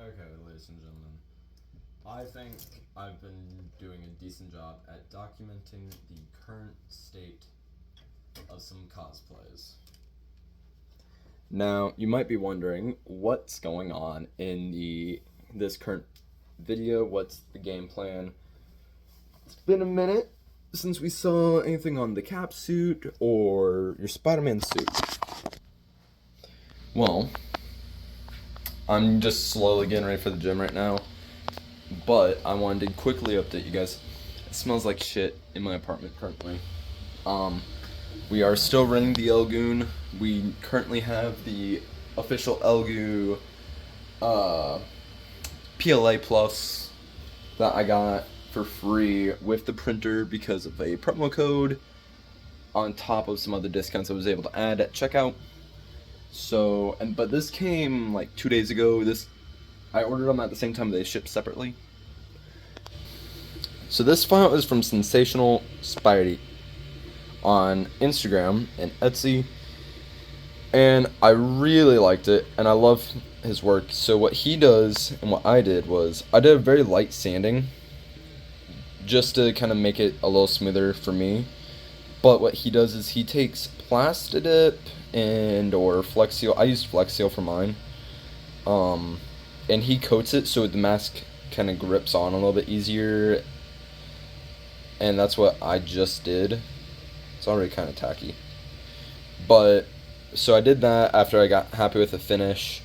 Okay, ladies and gentlemen, I think I've been doing a decent job at documenting the current state of some cosplays. Now, you might be wondering what's going on in this current video, what's the game plan? It's been a minute since we saw anything on the cap suit or your Spider-Man suit. Well, I'm just slowly getting ready for the gym right now, but I wanted to quickly update you guys. It smells like shit in my apartment currently. We are still running the Elgoon. We currently have the official Elgoo PLA Plus that I got for free with the printer because of a promo code on top of some other discounts I was able to add at checkout. So, but this came like 2 days ago. I ordered them at the same time, they shipped separately. So this file is from Sensational Spidey on Instagram and Etsy, and I really liked it, and I love his work. So what he does and what I did was I did a very light sanding just to kind of make it a little smoother for me. But what he does is he takes Plastidip or Flex Seal. I used Flex Seal for mine. And he coats it so the mask kind of grips on a little bit easier. And that's what I just did. It's already kind of tacky. But, so I did that after I got happy with the finish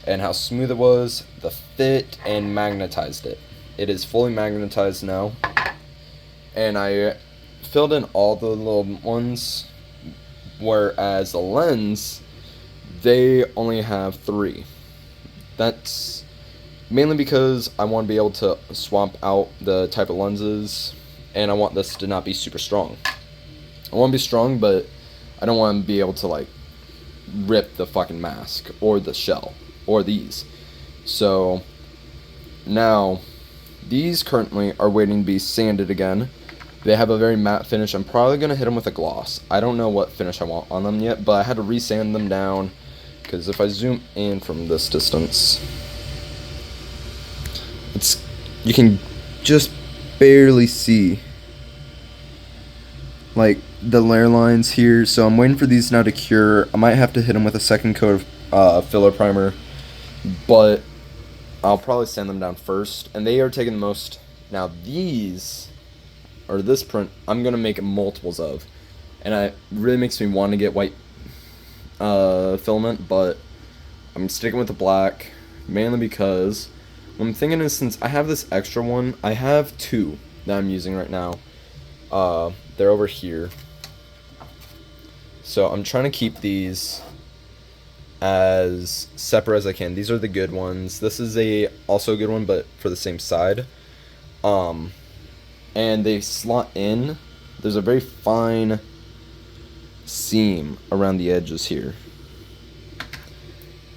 and how smooth it was, the fit, and magnetized it. It is fully magnetized now. And I filled in all the little ones, whereas the lens, they only have 3. That's mainly because I want to be able to swap out the type of lenses, and I want this to not be super strong. I want to be strong, but I don't want to be able to like rip the fucking mask or the shell or these. So now these currently are waiting to be sanded again. They have a very matte finish. I'm probably going to hit them with a gloss. I don't know what finish I want on them yet, but I had to resand them down because if I zoom in from this distance, you can just barely see like the layer lines here. So I'm waiting for these now to cure. I might have to hit them with a second coat of filler primer, but I'll probably sand them down first. And they are taking the most. Now these, or this print, I'm gonna make multiples of, and it really makes me want to get white filament, but I'm sticking with the black mainly because what I'm thinking is, since I have this extra one, I have 2 that I'm using right now. They're over here, so I'm trying to keep these as separate as I can. These are the good ones. This is also a good one, but for the same side. And they slot in. There's a very fine seam around the edges here.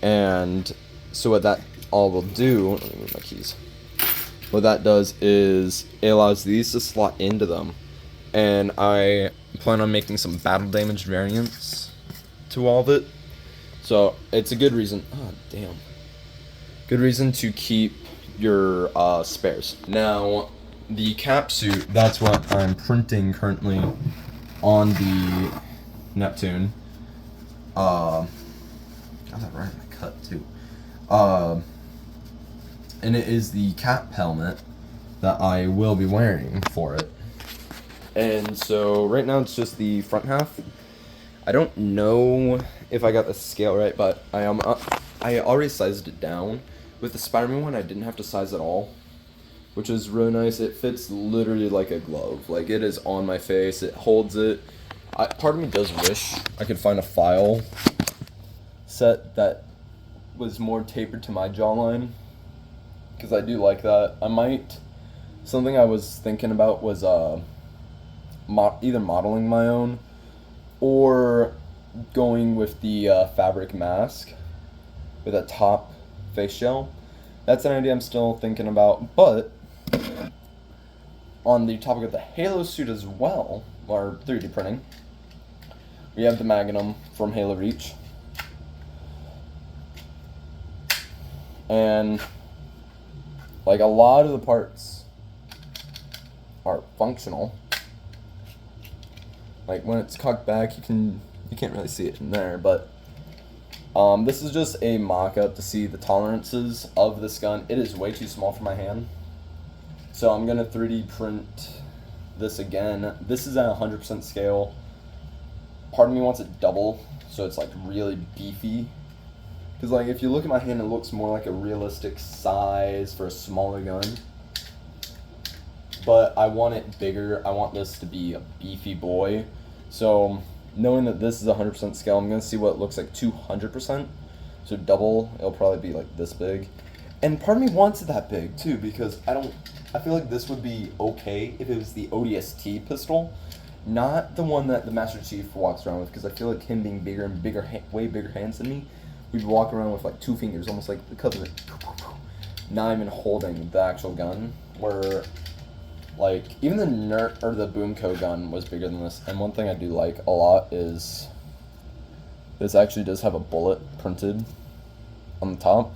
And so what that all will do, let me move my keys. What that does is it allows these to slot into them. And I plan on making some battle damage variants to all of it. So it's a good reason. Oh, damn. Good reason to keep your spares. Now, the cap suit, that's what I'm printing currently on the Neptune. Got that right in the cut too. And it is the cap helmet that I will be wearing for it. And so right now it's just the front half. I don't know if I got the scale right, but I already sized it down. With the Spider-Man one, I didn't have to size at all, which is really nice. It fits literally like a glove. Like, it is on my face. It holds it. Part of me does wish I could find a file set that was more tapered to my jawline, because I do like that. Something I was thinking about was either modeling my own or going with the fabric mask with a top face shell. That's an idea I'm still thinking about. But on the topic of the Halo suit as well, or 3D printing, we have the Magnum from Halo Reach. And like a lot of the parts are functional. Like when it's cocked back, you can't really see it in there, but this is just a mock-up to see the tolerances of this gun. It is way too small for my hand, so I'm gonna 3D print this again. This is at 100% scale. Part of me wants it double, so it's like really beefy. Because like if you look at my hand, it looks more like a realistic size for a smaller gun. But I want it bigger. I want this to be a beefy boy. So knowing that this is 100% scale, I'm going to see what it looks like 200%. So double, it'll probably be like this big. And part of me wants it that big too, because I feel like this would be okay if it was the ODST pistol, not the one that the Master Chief walks around with, because I feel like him being bigger and way bigger hands than me, we'd walk around with like 2 fingers, almost like the Covenant, not even holding the actual gun, where like even the Boomco gun was bigger than this. And one thing I do like a lot is this actually does have a bullet printed on the top.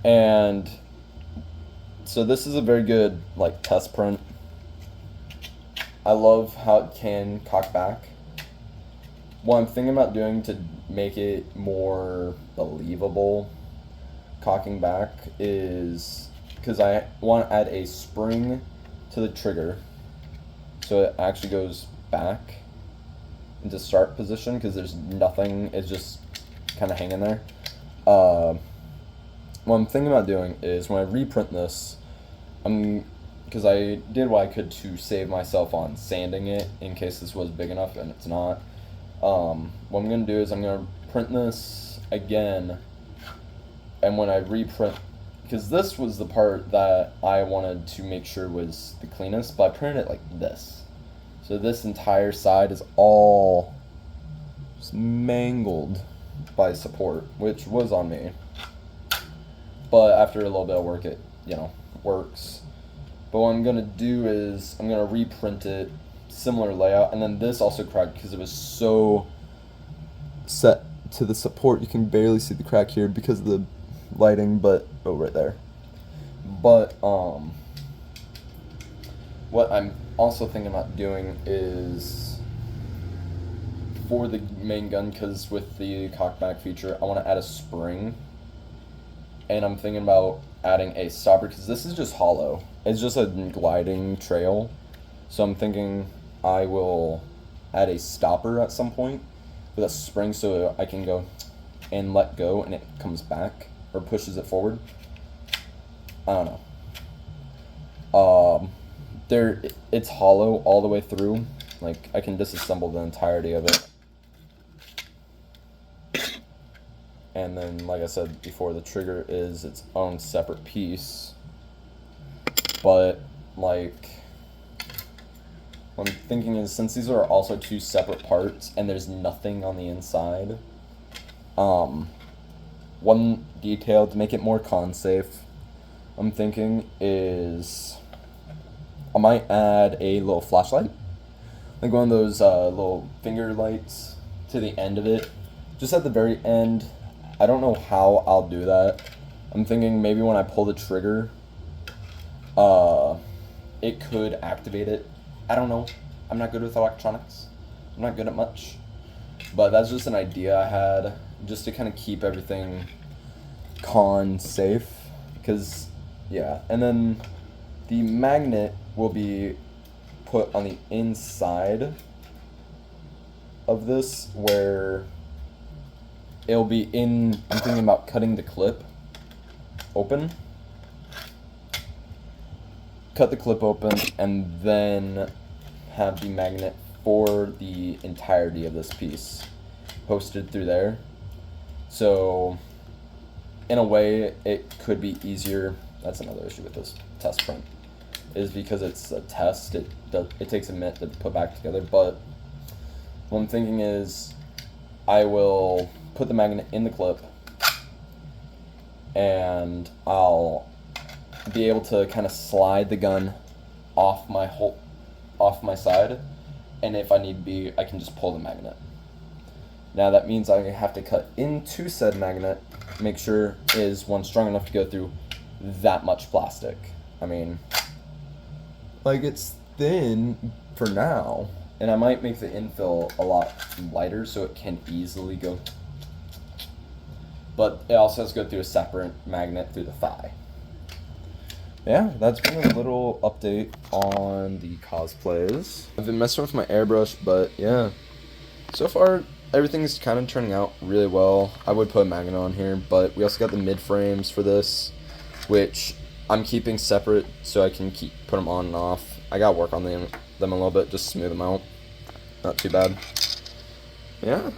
And so this is a very good like test print. I love how it can cock back. What I'm thinking about doing to make it more believable cocking back is, because I want to add a spring to the trigger so it actually goes back into start position, because there's nothing, it's just kind of hanging there. What I'm thinking about doing is when I reprint this, because I did what I could to save myself on sanding it in case this was big enough, and it's not. What I'm going to do is I'm going to print this again, and when I reprint, because this was the part that I wanted to make sure was the cleanest, but I printed it like this. So this entire side is all just mangled by support, which was on me. But after a little bit of work, it, works. But what I'm going to do is I'm going to reprint it, similar layout, and then this also cracked because it was so set to the support. You can barely see the crack here because of the lighting, but right there. But what I'm also thinking about doing is for the main gun, because with the cockback feature, I want to add a spring, and I'm thinking about adding a stopper, because this is just hollow. It's just a gliding trail, so I'm thinking I will add a stopper at some point with a spring, so I can go and let go and it comes back or pushes it forward. I don't know. It's hollow all the way through. Like, I can disassemble the entirety of it. And then, like I said before, the trigger is its own separate piece. But, like, what I'm thinking is, since these are also 2 separate parts and there's nothing on the inside, one detail to make it more con safe, I'm thinking is I might add a little flashlight, like one of those little finger lights to the end of it, just at the very end. I don't know how I'll do that. I'm thinking maybe when I pull the trigger, it could activate it. I don't know. I'm not good with electronics. I'm not good at much. But that's just an idea I had, just to kind of keep everything con safe. Because, yeah. And then the magnet will be put on the inside of this, where it'll be in, I'm thinking about cutting the clip open. Cut the clip open and then have the magnet for the entirety of this piece posted through there. So in a way it could be easier. That's another issue with this test print, is because it's a test, it takes a minute to put back together. But what I'm thinking is I will put the magnet in the clip, and I'll be able to kind of slide the gun off my side, and if I need be, I can just pull the magnet. Now that means I have to cut into said magnet, make sure is one strong enough to go through that much plastic. I mean, like, it's thin for now, and I might make the infill a lot lighter so it can easily go, but it also has to go through a separate magnet through the thigh. Yeah, that's been a little update on the cosplays. I've been messing with my airbrush, but yeah, so far everything's kind of turning out really well. I would put a magnet on here, but we also got the mid frames for this, which I'm keeping separate so I can put them on and off. I gotta work on them a little bit, just smooth them out. Not too bad. Yeah.